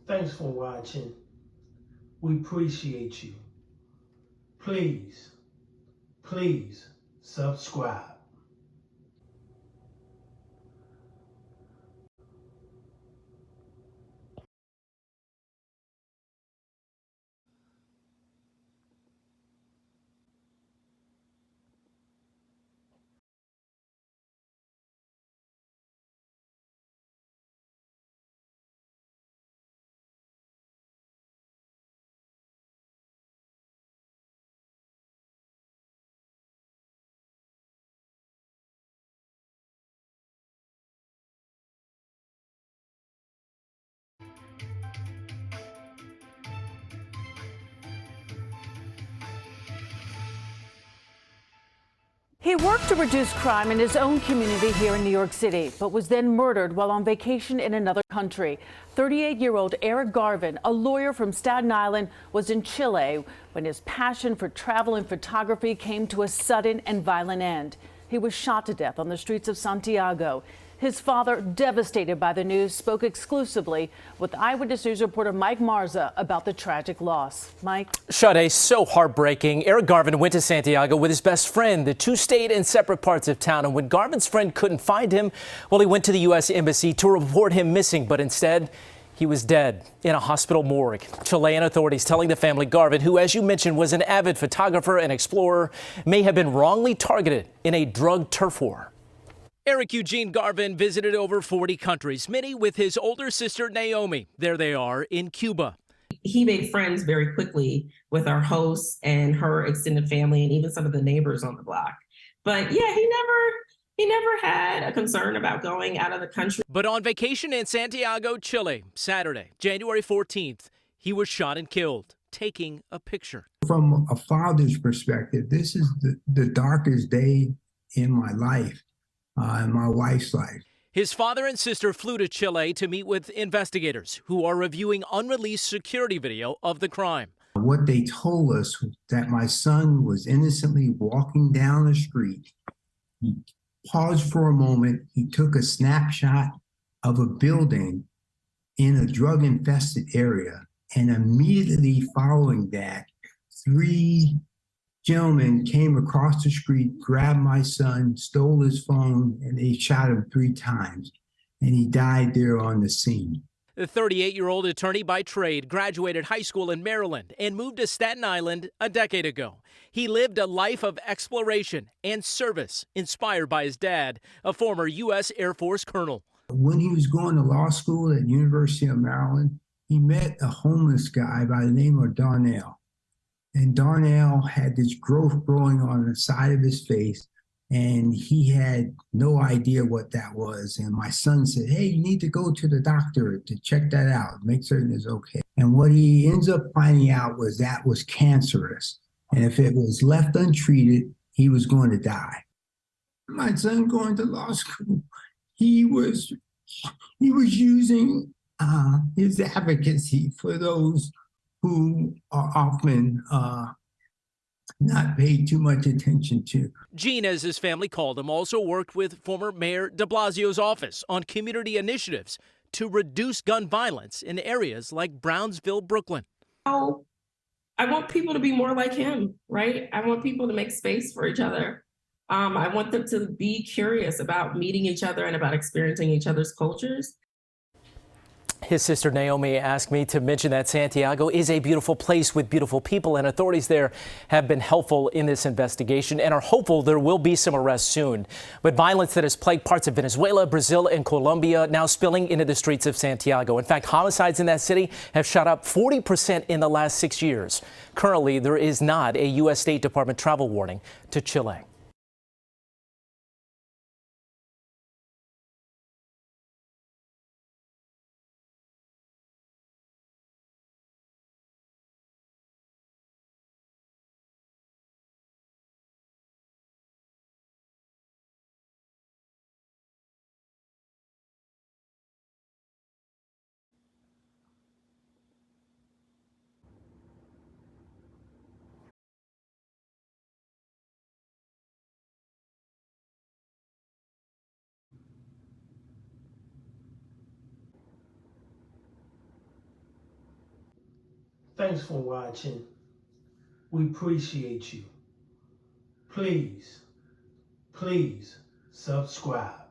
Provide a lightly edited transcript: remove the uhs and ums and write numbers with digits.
Thanks for watching. We appreciate you. Please, please subscribe. He worked to reduce crime in his own community here in New York City, but was then murdered while on vacation in another country. 38-year-old Eric Garvin, a lawyer from Staten Island, was in Chile when his passion for travel and photography came to a sudden and violent end. He was shot to death on the streets of Santiago. His father, devastated by the news, spoke exclusively with Eyewitness News reporter Mike Marza about the tragic loss. Mike? Sade, so heartbreaking. Eric Garvin went to Santiago with his best friend. The two stayed in separate parts of town, and when Garvin's friend couldn't find him, well, he went to the U.S. Embassy to report him missing, but instead, he was dead in a hospital morgue. Chilean authorities telling the family Garvin, who, as you mentioned, was an avid photographer and explorer, may have been wrongly targeted in a drug turf war. Eric Eugene Garvin visited over 40 countries, many with his older sister Naomi. There they are in Cuba. He made friends very quickly with our hosts and her extended family and even some of the neighbors on the block. But yeah, he never had a concern about going out of the country. But on vacation in Santiago, Chile, Saturday, January 14th, he was shot and killed, taking a picture. From a father's perspective, this is the darkest day in my life. In my wife's life. His father and sister flew to Chile to meet with investigators who are reviewing unreleased security video of the crime. What they told us was that my son was innocently walking down the street. He paused for a moment. He took a snapshot of a building in a drug-infested area. And immediately following that, three gentlemen came across the street, grabbed my son, stole his phone, and they shot him 3 times. And he died there on the scene. The 38-year-old attorney by trade graduated high school in Maryland and moved to Staten Island a decade ago. He lived a life of exploration and service, inspired by his dad, a former U.S. Air Force colonel. When he was going to law school at University of Maryland, he met a homeless guy by the name of Darnell. And Darnell had this growth growing on the side of his face, and he had no idea what that was. And my son said, hey, you need to go to the doctor to check that out, make certain it's okay. And what he ends up finding out was that was cancerous. And if it was left untreated, he was going to die. My son going to law school, he was using his advocacy for those who are often not paid too much attention to. Gene, as his family called him, also worked with former Mayor de Blasio's office on community initiatives to reduce gun violence in areas like Brownsville, Brooklyn. Oh, I want people to be more like him, right? I want people to make space for each other. I want them to be curious about meeting each other and about experiencing each other's cultures. His sister Naomi asked me to mention that Santiago is a beautiful place with beautiful people, and authorities there have been helpful in this investigation and are hopeful there will be some arrests soon. But violence that has plagued parts of Venezuela, Brazil, and Colombia now spilling into the streets of Santiago. In fact, homicides in that city have shot up 40% in the last 6 years. Currently, there is not a U.S. State Department travel warning to Chile. Thanks for watching. We appreciate you. Please subscribe.